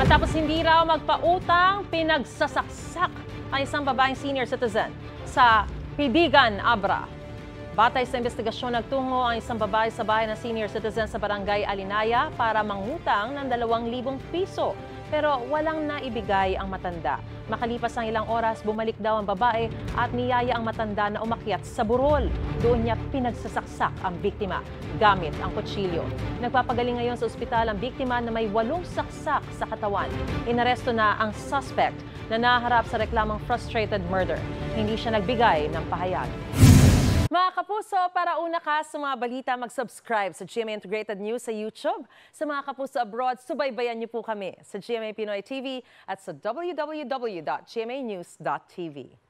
Matapos hindi raw magpautang, pinagsasaksak ang isang babaeng senior citizen sa Pibigan, Abra. Batay sa investigasyon, nagtungo ang isang babae sa bahay ng senior citizen sa barangay Alinaya para mangutang ng 2,000 piso. Pero walang naibigay ang matanda. Makalipas ang ilang oras, bumalik daw ang babae at niyaya ang matanda na umakyat sa burol. Doon niya pinagsasaksak ang biktima gamit ang kutsilyo. Nagpapagaling ngayon sa ospital ang biktima na may 8 saksak sa katawan. Inaresto na ang suspect na naharap sa reklamang frustrated murder. Hindi siya nagbigay ng pahayag. Mga kapuso, para una ka sa mga balita, mag-subscribe sa GMA Integrated News sa YouTube. Sa mga kapuso abroad, subaybayan niyo po kami sa GMA Pinoy TV at sa www.gmanews.tv.